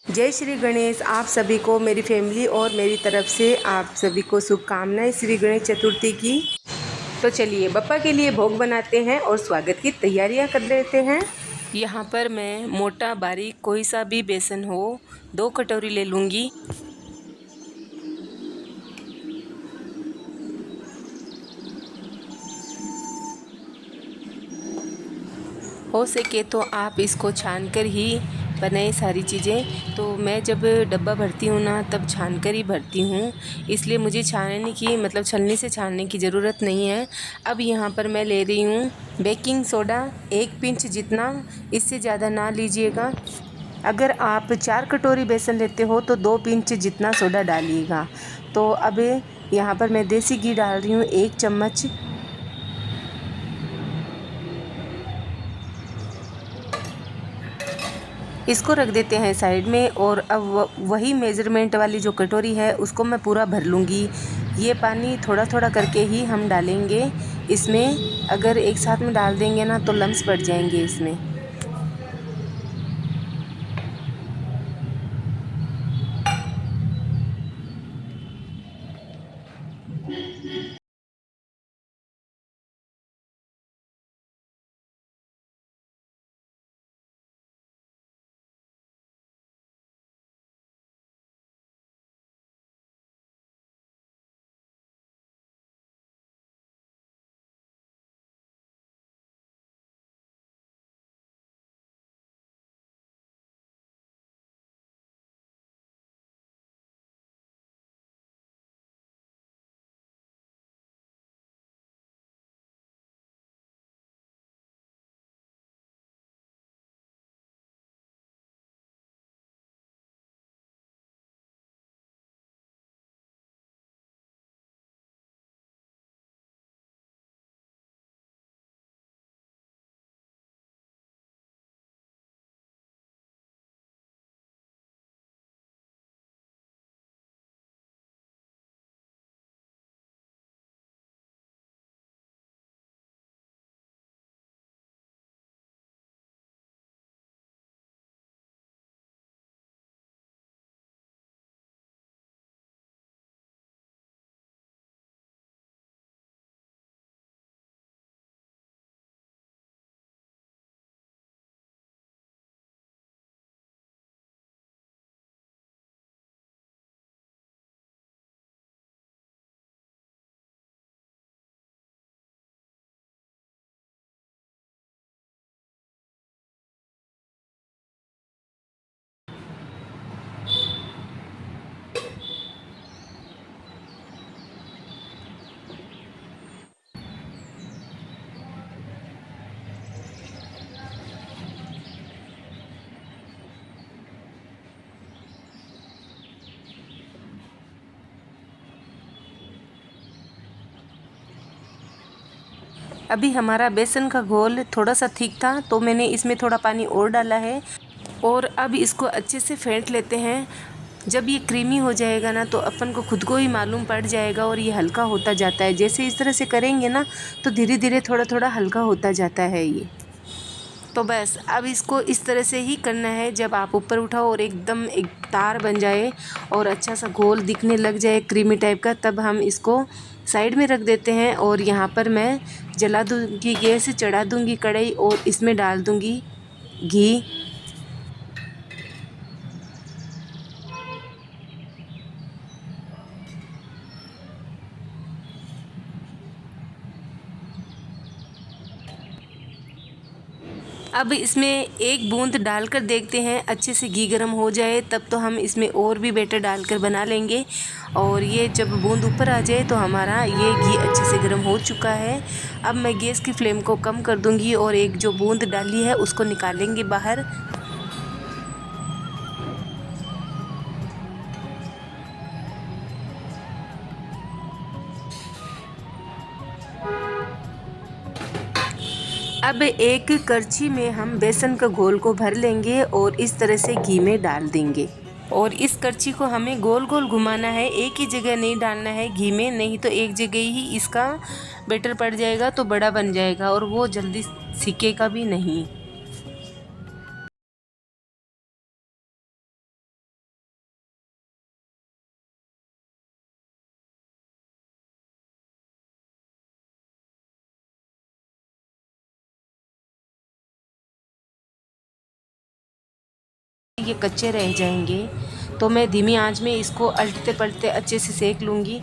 जय श्री गणेश। आप सभी को मेरी फैमिली और मेरी तरफ से आप सभी को शुभकामनाएं श्री गणेश चतुर्थी की। तो चलिए बप्पा के लिए भोग बनाते हैं और स्वागत की तैयारियां कर लेते हैं। यहाँ पर मैं मोटा बारीक कोई सा भी बेसन हो 2 कटोरी ले लूँगी। हो सके तो आप इसको छान कर ही बनाएं सारी चीज़ें। तो मैं जब डब्बा भरती हूँ ना तब छान कर ही भरती हूँ, इसलिए मुझे छानने की छलनी से छानने की ज़रूरत नहीं है। अब यहाँ पर मैं ले रही हूँ बेकिंग सोडा 1 पिंच जितना, इससे ज़्यादा ना लीजिएगा। अगर आप 4 कटोरी बेसन लेते हो तो 2 पिंच जितना सोडा डालिएगा। तो अब यहाँ पर मैं देसी घी डाल रही हूँ 1 चम्मच। इसको रख देते हैं साइड में। और अब वही मेज़रमेंट वाली जो कटोरी है उसको मैं पूरा भर लूँगी। ये पानी थोड़ा थोड़ा करके ही हम डालेंगे इसमें। अगर एक साथ में डाल देंगे ना तो लम्स पड़ जाएंगे इसमें। अभी हमारा बेसन का घोल थोड़ा सा थिक था तो मैंने इसमें थोड़ा पानी और डाला है। और अब इसको अच्छे से फेंट लेते हैं। जब ये क्रीमी हो जाएगा ना तो अपन को खुद को ही मालूम पड़ जाएगा और ये हल्का होता जाता है। जैसे इस तरह से करेंगे ना तो धीरे धीरे थोड़ा थोड़ा हल्का होता जाता है ये। तो बस अब इसको इस तरह से ही करना है। जब आप ऊपर उठाओ और एकदम एक तार बन जाए और अच्छा सा घोल दिखने लग जाए क्रीमी टाइप का, तब हम इसको साइड में रख देते हैं। और यहाँ पर मैं जला दूँगी, गैस चढ़ा दूँगी कढ़ाई और इसमें डाल दूँगी घी। अब इसमें 1 बूंद डालकर देखते हैं, अच्छे से घी गर्म हो जाए तब तो हम इसमें और भी बैटर डालकर बना लेंगे। और ये जब बूंद ऊपर आ जाए तो हमारा ये घी अच्छे से गर्म हो चुका है। अब मैं गैस की फ्लेम को कम कर दूंगी और एक जो बूंद डाली है उसको निकालेंगे बाहर। अब एक करछी में हम बेसन का घोल को भर लेंगे और इस तरह से घी में डाल देंगे। और इस करछी को हमें गोल गोल घुमाना है, एक ही जगह नहीं डालना है घी में, नहीं तो एक जगह ही इसका बैटर पड़ जाएगा तो बड़ा बन जाएगा और वो जल्दी सिकेगा भी नहीं। ये कच्चे रह जाएंगे। तो मैं धीमी आंच में इसको अलटते पलटते अच्छे से सेक लूँगी।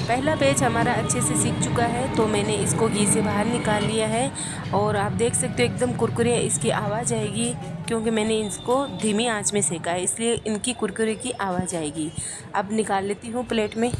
पहला बैच हमारा अच्छे से सीख चुका है, तो मैंने इसको घी से बाहर निकाल लिया है। और आप देख सकते हो एकदम कुरकुरे इसकी आवाज़ आएगी, क्योंकि मैंने इसको धीमी आंच में सेका है, इसलिए इनकी कुरकुरे की आवाज़ आएगी। अब निकाल लेती हूँ प्लेट में।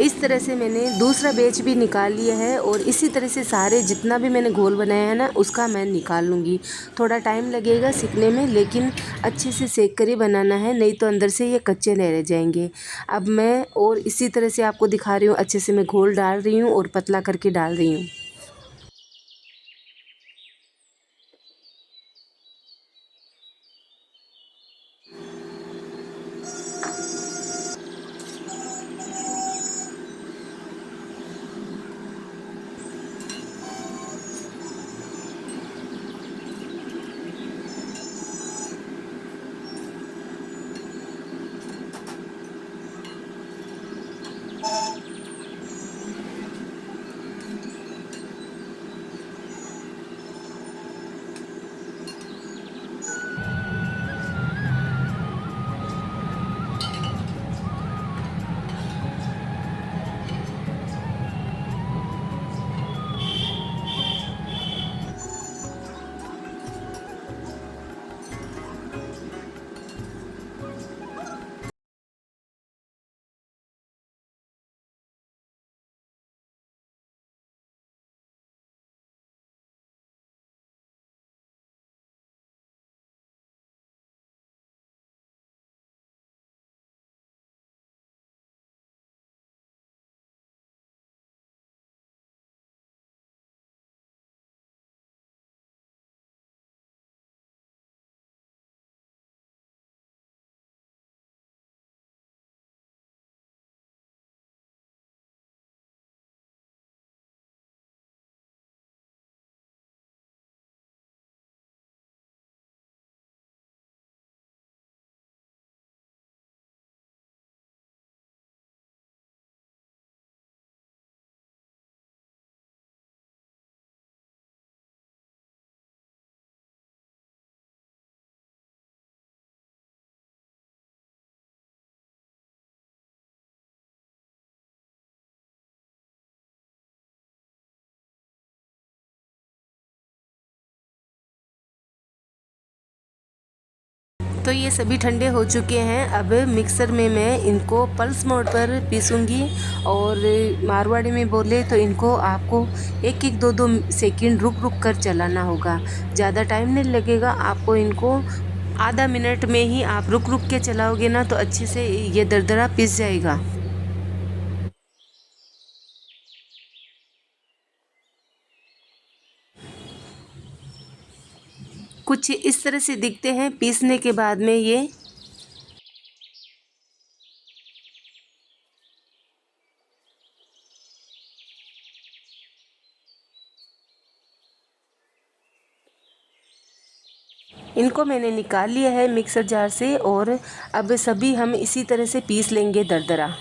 इस तरह से मैंने दूसरा बैच भी निकाल लिया है, और इसी तरह से सारे जितना भी मैंने घोल बनाया है ना, उसका मैं निकाल लूँगी। थोड़ा टाइम लगेगा सीखने में, लेकिन अच्छे से सेक कर ही बनाना है, नहीं तो अंदर से ये कच्चे रह जाएंगे। अब मैं और इसी तरह से आपको दिखा रही हूँ, अच्छे से मैं घोल डाल रही हूँ और पतला करके डाल रही हूँ। तो ये सभी ठंडे हो चुके हैं। अब मिक्सर में मैं इनको पल्स मोड पर पीसूँगी, और मारवाड़ी में बोले तो इनको आपको 1-1, 2-2 सेकंड रुक रुक कर चलाना होगा। ज़्यादा टाइम नहीं लगेगा आपको, इनको आधा मिनट में ही आप रुक रुक के चलाओगे ना, तो अच्छे से ये दरदरा पिस जाएगा। कुछ इस तरह से दिखते हैं पीसने के बाद में ये। इनको मैंने निकाल लिया है मिक्सर जार से, और अब सभी हम इसी तरह से पीस लेंगे दरदरा।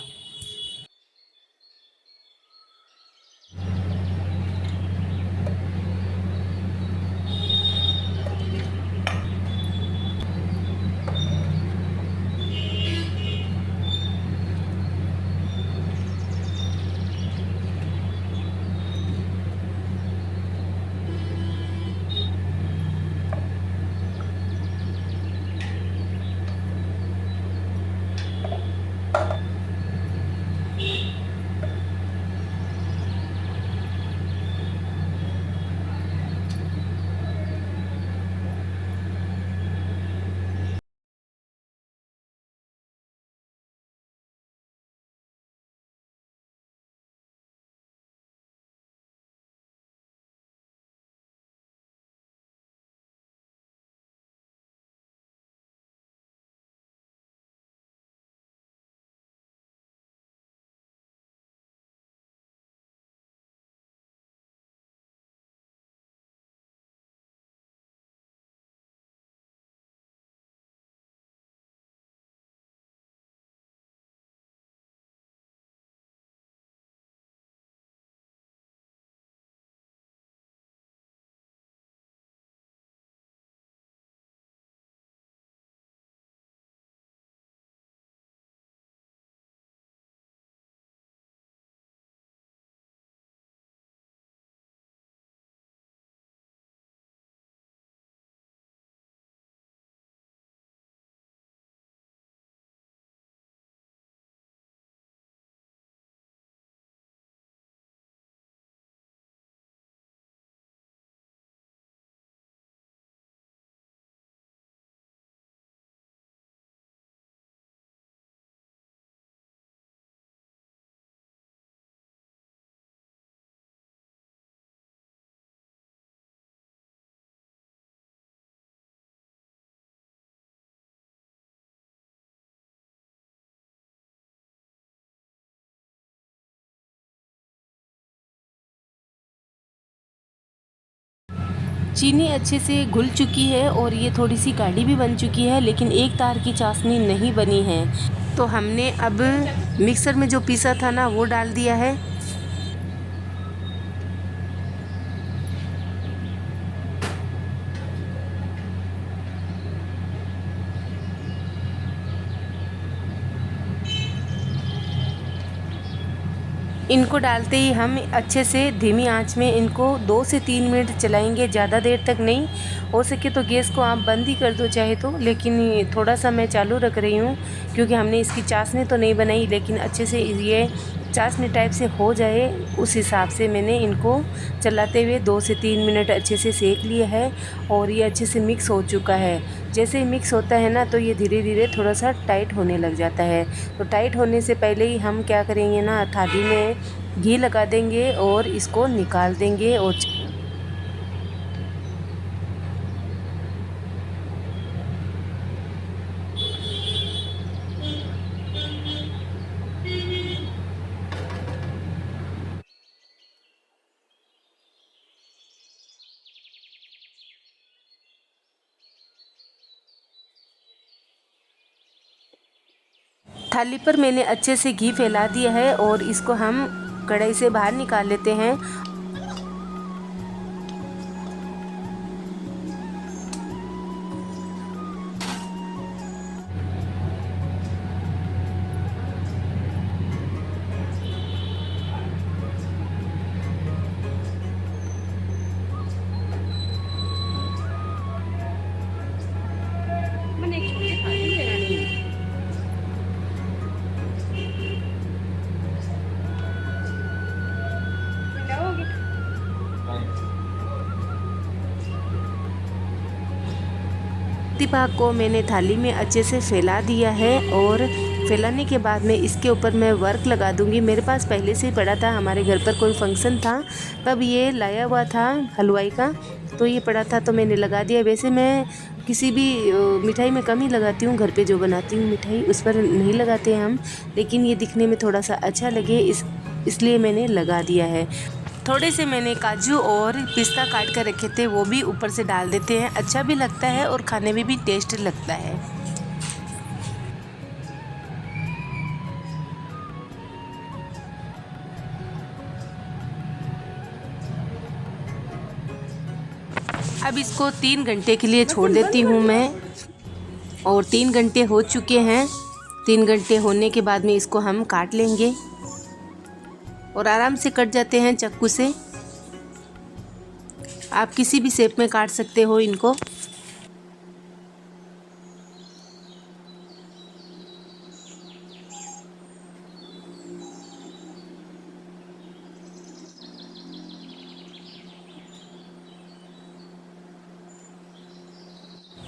चीनी अच्छे से घुल चुकी है और ये थोड़ी सी गाढ़ी भी बन चुकी है, लेकिन एक तार की चाशनी नहीं बनी है। तो हमने अब मिक्सर में जो पीसा था ना वो डाल दिया है। इनको डालते ही हम अच्छे से धीमी आंच में इनको 2 से 3 मिनट चलाएंगे, ज़्यादा देर तक नहीं। हो सके तो गैस को आप बंद ही कर दो चाहे तो, लेकिन थोड़ा सा मैं चालू रख रही हूँ क्योंकि हमने इसकी चाशनी तो नहीं बनाई, लेकिन अच्छे से ये चाशनी टाइप से हो जाए उस हिसाब से मैंने इनको चलाते हुए 2 से 3 मिनट अच्छे से सेक लिया है। और ये अच्छे से मिक्स हो चुका है। जैसे ही मिक्स होता है ना तो ये धीरे धीरे थोड़ा सा टाइट होने लग जाता है। तो टाइट होने से पहले ही हम क्या करेंगे ना, थाली में घी लगा देंगे और इसको निकाल देंगे। और थाली पर मैंने अच्छे से घी फैला दिया है और इसको हम कढ़ाई से बाहर निकाल लेते हैं। पाक को मैंने थाली में अच्छे से फैला दिया है और फैलाने के बाद में इसके ऊपर मैं वर्क लगा दूंगी। मेरे पास पहले से ही पड़ा था, हमारे घर पर कोई फंक्शन था तब ये लाया हुआ था हलवाई का, तो ये पड़ा था तो मैंने लगा दिया। वैसे मैं किसी भी मिठाई में कम ही लगाती हूँ, घर पे जो बनाती हूँ मिठाई उस पर नहीं लगाते हम, लेकिन ये दिखने में थोड़ा सा अच्छा लगे इसलिए मैंने लगा दिया है। थोड़े से मैंने काजू और पिस्ता काट कर रखे थे, वो भी ऊपर से डाल देते हैं। अच्छा भी लगता है और खाने में भी टेस्ट लगता है। अब इसको 3 घंटे के लिए छोड़ देती हूँ मैं, और 3 घंटे हो चुके हैं। 3 घंटे होने के बाद में इसको हम काट लेंगे और आराम से कट जाते हैं चाकू से। आप किसी भी शेप में काट सकते हो इनको।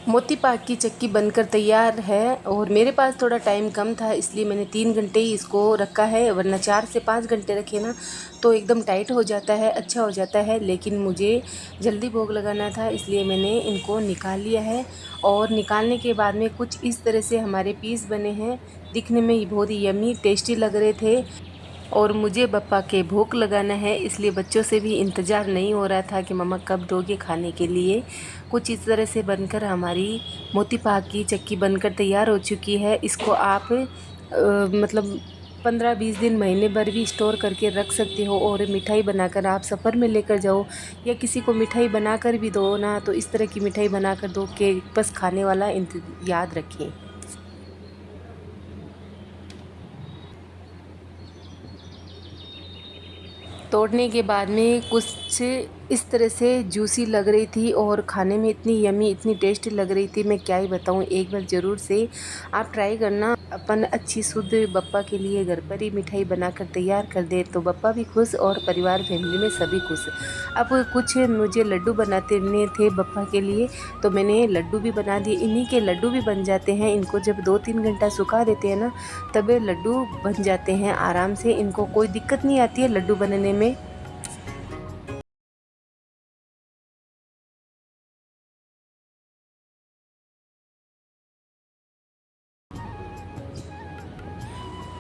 मोती पाक की चक्की बनकर तैयार है और मेरे पास थोड़ा टाइम कम था इसलिए मैंने 3 घंटे ही इसको रखा है, वरना 4 से 5 घंटे रखे ना तो एकदम टाइट हो जाता है, अच्छा हो जाता है। लेकिन मुझे जल्दी भोग लगाना था इसलिए मैंने इनको निकाल लिया है। और निकालने के बाद में कुछ इस तरह से हमारे पीस बने हैं। दिखने में बहुत ही यम्मी टेस्टी लग रहे थे और मुझे बप्पा के भोग लगाना है, इसलिए बच्चों से भी इंतज़ार नहीं हो रहा था कि मम्मा कब दोगे खाने के लिए। कुछ इस तरह से बनकर हमारी मोती पाक की चक्की बनकर तैयार हो चुकी है। इसको आप मतलब 15-20 दिन महीने भर भी स्टोर करके रख सकते हो और मिठाई बनाकर आप सफ़र में लेकर जाओ या किसी को मिठाई बनाकर भी दो ना, तो इस तरह की मिठाई बनाकर दो कि बस खाने वाला याद रखें। तोड़ने के बाद में कुछ इस तरह से जूसी लग रही थी और खाने में इतनी यमी इतनी टेस्टी लग रही थी, मैं क्या ही बताऊँ। एक बार ज़रूर से आप ट्राई करना। अपन अच्छी शुद्ध बप्पा के लिए घर पर ही मिठाई बनाकर तैयार कर दे तो बप्पा भी खुश और परिवार फैमिली में सभी खुश। अब कुछ मुझे लड्डू बनाते थे बप्पा के लिए, तो मैंने लड्डू भी बना दिए। इन्हीं के लड्डू भी बन जाते हैं। इनको जब 2-3 घंटा सुखा देते हैं ना तब लड्डू बन जाते हैं आराम से। इनको कोई दिक्कत नहीं आती है लड्डू बनने में।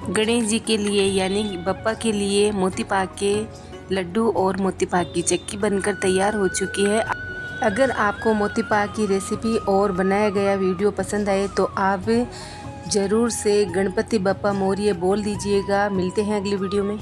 गणेश जी के लिए यानी बप्पा के लिए मोती पाक के लड्डू और मोती पाक की चक्की बनकर तैयार हो चुकी है। अगर आपको मोती पाक की रेसिपी और बनाया गया वीडियो पसंद आए तो आप ज़रूर से गणपति बप्पा मोरिये बोल दीजिएगा। मिलते हैं अगली वीडियो में।